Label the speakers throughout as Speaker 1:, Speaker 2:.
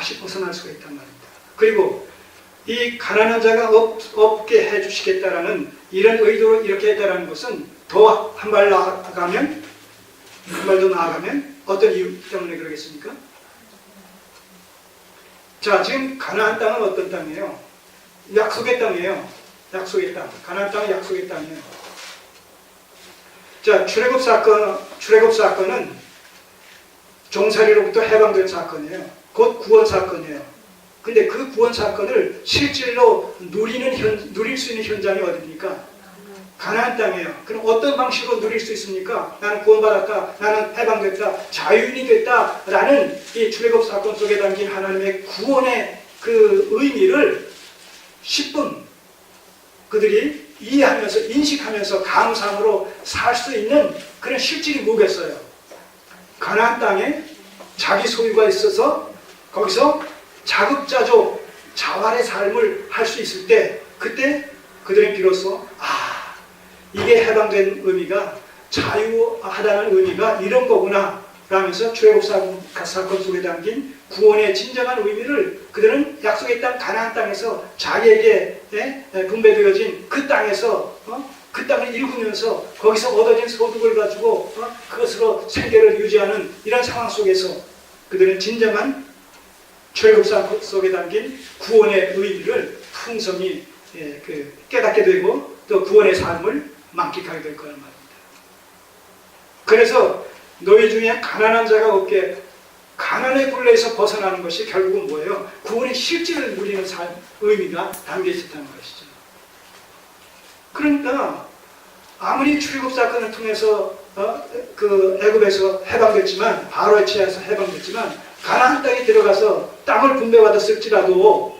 Speaker 1: 다시 벗어날 수가 있단 말입니다. 그리고 이 가난한 자가 없게 해주시겠다라는 이런 의도로 이렇게 했다라는 것은 더 한 발 나아가면, 한 발 더 나아가면 어떤 이유 때문에 그러겠습니까? 자, 지금 가나안 땅은 어떤 땅이에요? 약속의 땅이에요. 약속의 땅. 가나안 땅은 약속의 땅이에요. 자, 출애굽 사건은 종살이로부터 해방된 사건이에요. 곧 구원 사건이에요. 근데 그 구원 사건을 실질로 누릴 수 있는 현장이 어디입니까? 가나안 땅이에요. 그럼 어떤 방식으로 누릴 수 있습니까? 나는 구원받았다, 나는 해방됐다, 자유인이 됐다 라는 이 출애굽 사건 속에 담긴 하나님의 구원의 그 의미를 10분 그들이 이해하면서 인식하면서 감사함으로 살 수 있는 그런 실질이 뭐겠어요? 가나안 땅에 자기 소유가 있어서 거기서 자급자족 자활의 삶을 할 수 있을 때, 그때 그들은 비로소 이게 해방된 의미가, 자유하다는 의미가 이런 거구나 라면서 출애굽 사건 속에 담긴 구원의 진정한 의미를 그들은 약속의 땅 가나안 땅에서 자기에게 분배되어진 그 땅에서 그 땅을 일구면서 거기서 얻어진 소득을 가지고 그것으로 생계를 유지하는 이런 상황 속에서 그들은 진정한 출애굽 사건 속에 담긴 구원의 의미를 풍성히 깨닫게 되고 또 구원의 삶을 만끽하게 될 거란 말입니다. 그래서 너희 중에 가난한 자가 없게, 가난의 굴레에서 벗어나는 것이 결국은 뭐예요? 구원의 실질을 누리는 삶, 의미가 담겨 있었다는 것이죠. 그러니까 아무리 출애굽 사건을 통해서 그 애굽에서 해방됐지만, 바로의 치하에서 해방됐지만, 가나안 땅에 들어가서 땅을 분배받았을지라도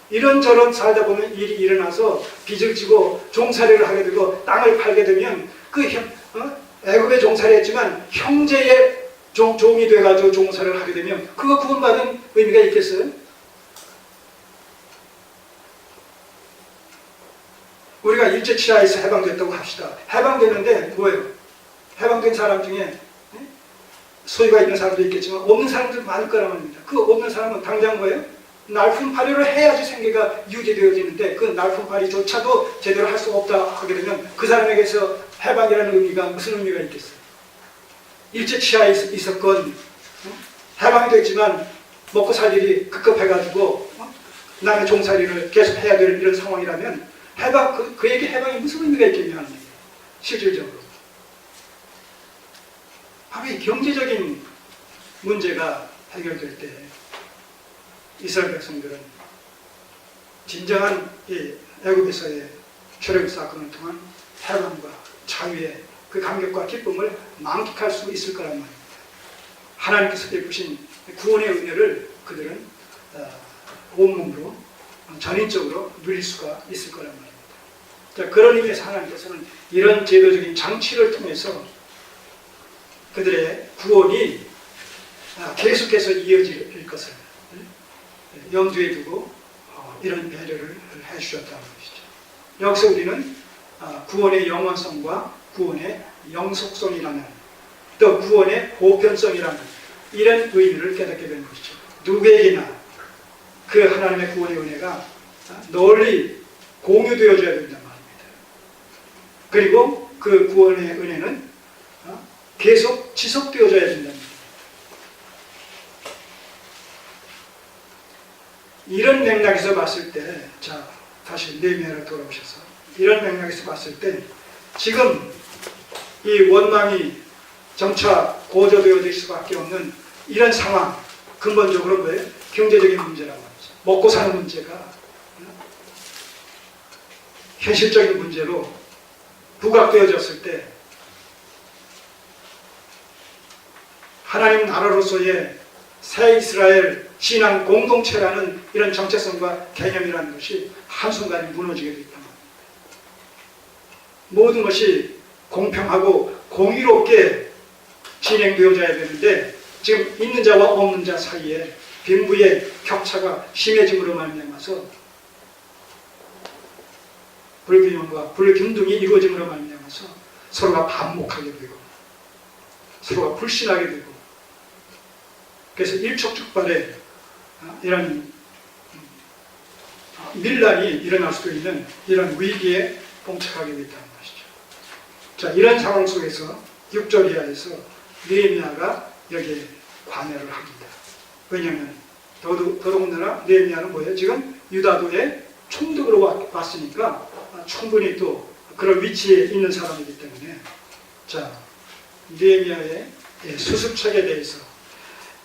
Speaker 1: 이런저런 살다 보면 일이 일어나서 빚을 지고 종살이를 하게 되고 땅을 팔게 되면 애굽에 종살이했지만 형제의 종이 돼가지고 종살이를 하게 되면 그거 구원받은 의미가 있겠어요? 우리가 일제치하에서 해방됐다고 합시다. 해방됐는데 뭐예요? 해방된 사람 중에 소유가 있는 사람도 있겠지만 없는 사람도 많을 거란 말입니다. 그 없는 사람은 당장 뭐예요? 날품팔이를 해야지 생계가 유지되어지는데 그 날품팔이조차도 제대로 할 수 없다 하게 되면 그 사람에게서 해방이라는 의미가 무슨 의미가 있겠어요? 일제치하에 있었건 해방이 됐지만 먹고 살 일이 급급해가지고 남의 종살이를 계속 해야 될 이런 상황이라면 그에게 해방이 무슨 의미가 있겠냐 하는 얘기예요. 실질적으로 바로 이 경제적인 문제가 해결될 때 이스라엘 백성들은 진정한 이 애굽에서의 출애굽 사건을 통한 해방과 자유의 그 감격과 기쁨을 만끽할 수 있을 거란 말입니다. 하나님께서 베푸신 구원의 은혜를 그들은 온몸으로 전인적으로 누릴 수가 있을 거란 말입니다. 자, 그런 의미에서 하나님께서는 이런 제도적인 장치를 통해서 그들의 구원이 계속해서 이어질 것을 염두에 두고 이런 배려를 해주셨다는 것이죠. 여기서 우리는 구원의 영원성과 구원의 영속성이라는, 또 구원의 보편성이라는 이런 의미를 깨닫게 되는 것이죠. 누구에게나 그 하나님의 구원의 은혜가 널리 공유되어져야 된단 말입니다. 그리고 그 구원의 은혜는 계속 지속되어져야 된다는 겁니다. 이런 맥락에서 봤을 때, 자, 다시 느헤미야로 돌아오셔서 이런 맥락에서 봤을 때 지금 이 원망이 점차 고조되어질 수밖에 없는 이런 상황, 근본적으로 뭐예요? 경제적인 문제라고 하죠. 먹고 사는 문제가 현실적인 문제로 부각되어졌을 때 하나님 나라로서의 새 이스라엘 신앙 공동체라는 이런 정체성과 개념이라는 것이 한순간에 무너지게 되었단 말입니다. 모든 것이 공평하고 공의롭게 진행되어져야 되는데 지금 있는 자와 없는 자 사이에 빈부의 격차가 심해짐으로 말미암아서 불균형과 불균등이 이루어짐으로 말미암아서 서로가 반목하게 되고 서로가 불신하게 되고 그래서 일촉즉발의 이런 밀란이 일어날 수도 있는 이런 위기에 봉착하게 됐다는 것이죠. 자, 이런 상황 속에서 6절 이하에서 느헤미야가 여기에 관여를 합니다. 왜냐하면 더더군다나 느헤미야는 뭐예요? 지금 유다도의 총독으로 왔으니까 충분히 또 그런 위치에 있는 사람이기 때문에, 자, 느헤미야의 수습책에 대해서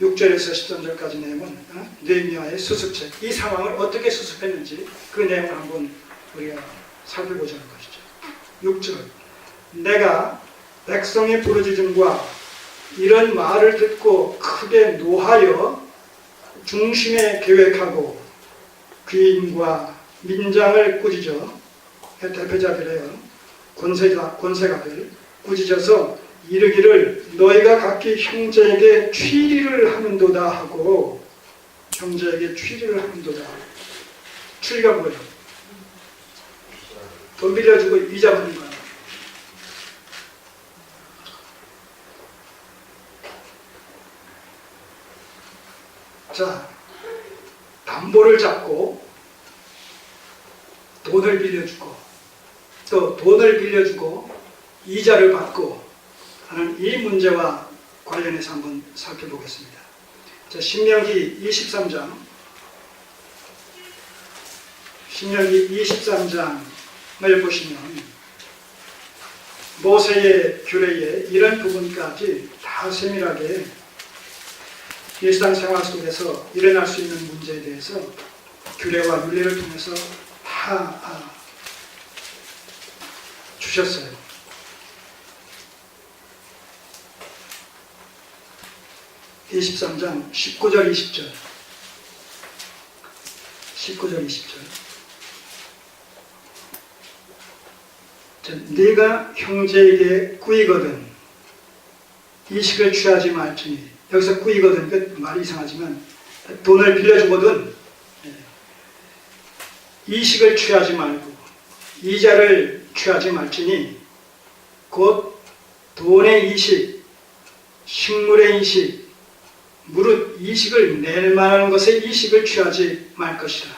Speaker 1: 6절에서 13절까지 내용은 느헤미야의 수습책, 이 상황을 어떻게 수습했는지 그 내용을 한번 우리가 살펴보자는 것이죠. 6절, 내가 백성의 부르짖음과 이런 말을 듣고 크게 노하여 중심에 계획하고 귀인과 민장을 꾸짖어, 대표자들이에요. 권세가들 꾸짖어서 이르기를 너희가 각기 형제에게 취리를 하는도다 하고, 형제에게 취리를 하는도다. 취리가 뭐예요? 돈 빌려주고 이자 받는 거야. 자, 담보를 잡고 돈을 빌려주고 또 돈을 빌려주고 이자를 받고 하는 이 문제와 관련해서 한번 살펴보겠습니다. 자, 신명기 23장, 신명기 23장을 보시면 모세의 규례에 이런 부분까지 다 세밀하게 일상생활 속에서 일어날 수 있는 문제에 대해서 규례와 윤례를 통해서 다 주셨어요. 23장 19절 20절 19절 20절 네가 형제에게 꾸이거든 이식을 취하지 말지니, 여기서 꾸이거든 말이 이상하지만 돈을 빌려주거든 이식을 취하지 말고 이자를 취하지 말지니, 곧 돈의 이식, 식물의 이식, 무릇 이식을 낼 만한 것의 이식을 취하지 말 것이라.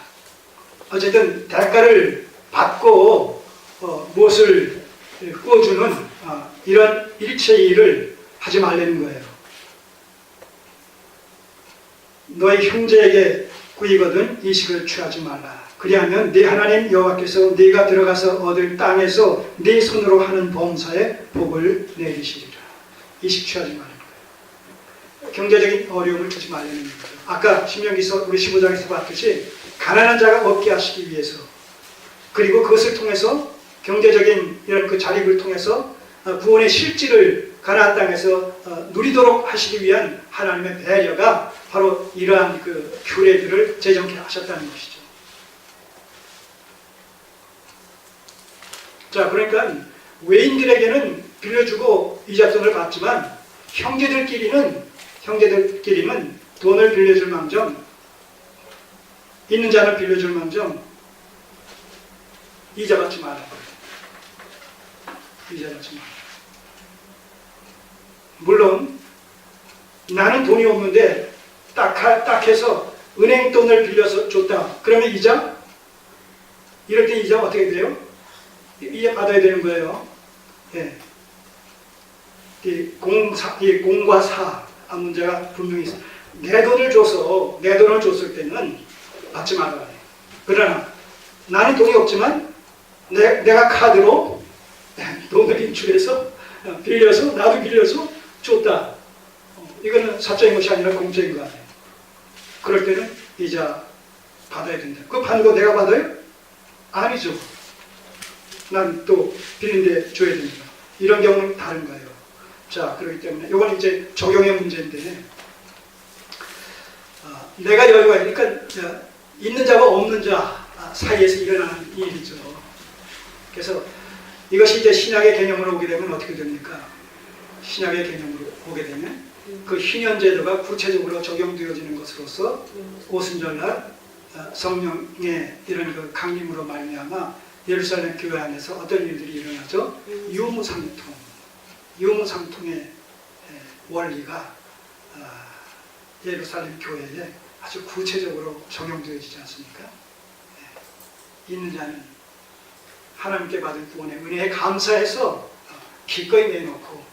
Speaker 1: 어쨌든 대가를 받고 무엇을 꾸어주는 이런 일체의 일을 하지 말라는 거예요. 너희 형제에게 꾸이거든 이식을 취하지 말라. 그리하면 네 하나님 여호와께서 네가 들어가서 얻을 땅에서 네 손으로 하는 범사에 복을 내리시리라. 이식 취하지 말라. 경제적인 어려움을 주지 말라는 거예요. 아까 신명기서 우리 15장에서 봤듯이 가난한 자가 없게 하시기 위해서, 그리고 그것을 통해서 경제적인 이런 그 자립을 통해서 구원의 실질을 가나안 땅에서 누리도록 하시기 위한 하나님의 배려가 바로 이러한 그 규례들을 제정케 하셨다는 것이죠. 자, 그러니까 외인들에게는 빌려주고 이자돈을 받지만 형제들끼리는 돈을 빌려줄 망정, 있는 자는 빌려줄 망정 이자 받지 말라. 이자 받지 말라. 물론 나는 돈이 없는데 딱 해서 은행 돈을 빌려서 줬다. 그러면 이자? 이럴 때 이자 어떻게 돼요? 이자 받아야 되는 거예요. 예. 이 공과 사 문제가 분명히 있어요. 내 돈을 줬을 때는 받지 말아야 돼. 그러나 나는 돈이 없지만 내가 카드로 돈을 인출해서 빌려서 나도 빌려서 줬다. 이거는 사적인 것이 아니라 공적인 거 아니에요. 그럴 때는 이자 받아야 된다. 그거 받는 거 내가 받아요? 아니죠. 난 또 빌린데 줘야 됩니다. 이런 경우는 다른 거예요. 자, 그렇기 때문에 이건 이제 적용의 문제인데, 내가 여유가 있으니까 있는 자와 없는 자 사이에서 일어나는 일이죠. 그래서 이것이 이제 신약의 개념으로 오게 되면 어떻게 됩니까? 신약의 개념으로 오게 되면 그 희년제도가 구체적으로 적용되어지는 것으로서 오순절날 성령의 이런 그 강림으로 말미암아 예루살렘 교회 안에서 어떤 일들이 일어나죠? 유무상통의 원리가 예루살렘 교회에 아주 구체적으로 적용되어지지 않습니까? 있는 자는 하나님께 받은 구원의 은혜에 감사해서 기꺼이 내놓고,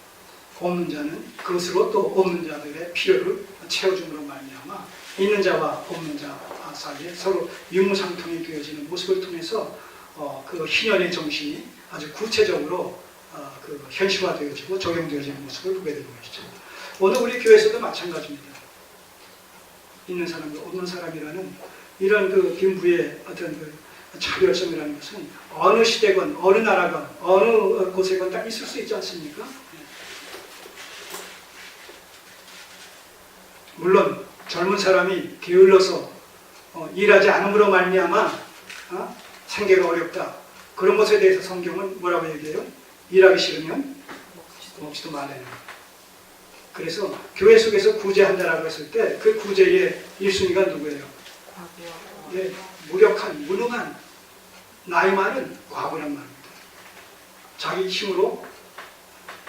Speaker 1: 없는 자는 그것으로 또 없는 자들의 필요를 채워줌으로 말미암아 있는 자와 없는 자 사이에 서로 유무상통이 되어지는 모습을 통해서 그 희년의 정신이 아주 구체적으로 그 현실화되어지고 적용되어지는 모습을 보게 되는 것이죠. 오늘 우리 교회에서도 마찬가지입니다. 있는 사람과 없는 사람이라는 이런 그 빈부의 어떤 그 차별성이라는 것은 어느 시대건 어느 나라건 어느 곳에건 다 있을 수 있지 않습니까? 물론 젊은 사람이 게을러서 일하지 않음으로 말미암아 생계가 어렵다. 그런 것에 대해서 성경은 뭐라고 얘기해요? 일하기 싫으면 먹지도 말라는. 그래서 교회 속에서 구제한다라고 했을 때 그 구제의 1순위가 누구예요? 예, 무력한, 무능한, 나이 많은 과부란 말입니다. 자기 힘으로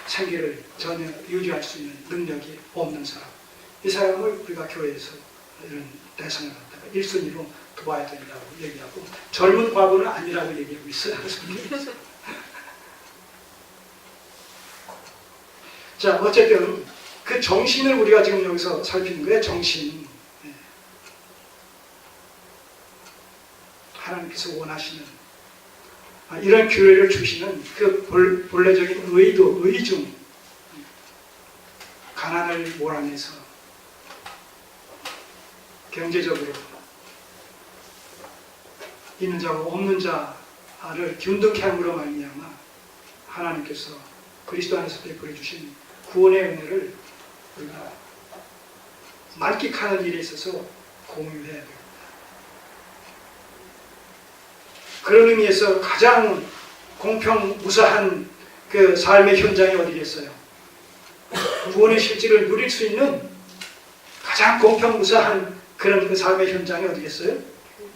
Speaker 1: 생계를 전혀 유지할 수 있는 능력이 없는 사람. 이 사람을 우리가 교회에서 이런 대상을 갖다가 1순위로 도와야 된다고 얘기하고, 젊은 과부는 아니라고 얘기하고 있어요. 자, 어쨌든 그 정신을 우리가 지금 여기서 살피는 거예요. 정신. 하나님께서 원하시는 이런 교회를 주시는 그 본래적인 의도, 의중, 가난을 몰아내서 경제적으로 있는 자와 없는 자를 균등케 함으로 말미암아 하나님께서 그리스도 안에서 베풀어 주신 구원의 은혜를 우리가 만끽하는 일에 있어서 공유해야 됩니다. 그런 의미에서 가장 공평무사한 그 삶의 현장이 어디겠어요? 구원의 실질을 누릴 수 있는 가장 공평무사한 그런 그 삶의 현장이 어디겠어요?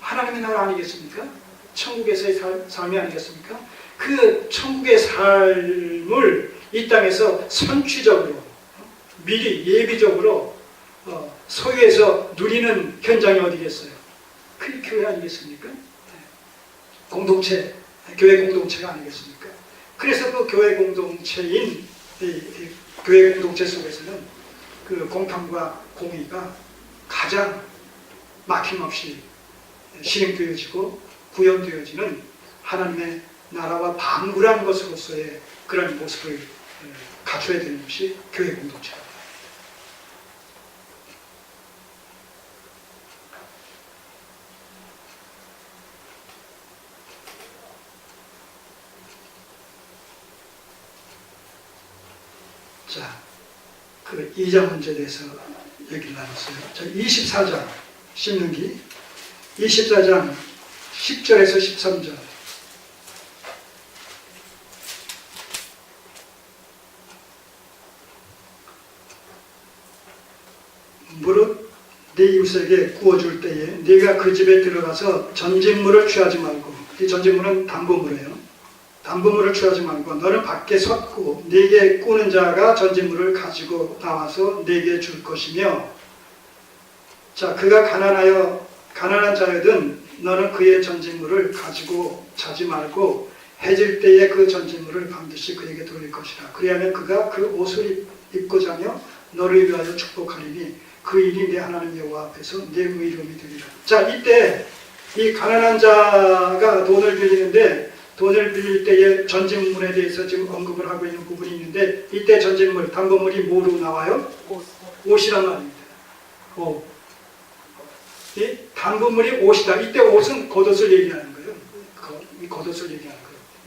Speaker 1: 하나님의 나라 아니겠습니까? 천국에서의 삶이 아니겠습니까? 그 천국의 삶을 이 땅에서 선취적으로 미리 예비적으로 소유해서 누리는 현장이 어디겠어요? 그게 교회 아니겠습니까? 공동체, 교회 공동체가 아니겠습니까? 그래서 그 교회 공동체인 교회 공동체 속에서는 그 공평과 공의가 가장 막힘없이 실행되어지고 구현되어지는 하나님의 나라와 방불한 것으로서의 그런 모습을 갖춰야 되는 것이 교회 공동체입니다. 자, 그 2장 문제에 대해서 얘기를 나눴어요. 자, 24장, 신명기 24장 10절에서 13절. 무릇 네 이웃에게 구워줄 때에 네가 그 집에 들어가서 전진물을 취하지 말고, 이 전진물은 담보물이에요. 담보물을 취하지 말고 너는 밖에 섰고 네게 꾸는 자가 전진물을 가지고 나와서 네게 줄 것이며, 자, 그가 가난한 자여든 너는 그의 전진물을 가지고 자지 말고 해질 때에 그 전진물을 반드시 그에게 돌릴 것이라. 그리하면 그가 그 옷을 입고 자며 너를 위하여 축복하리니 그 일이 내 하나님 여호와 앞에서 내 의로움이 되리라. 자, 이때 이 가난한 자가 돈을 빌리는데, 돈을 빌릴 때의 전진물에 대해서 지금 언급을 하고 있는 부분이 있는데, 이때 전진물, 담보물이 뭐로 나와요? 옷이란 말입니다. 옷. 이 담보물이 옷이다. 이때 옷은 겉옷을 얘기하는 거예요. 이 겉옷을 얘기하는 거예요.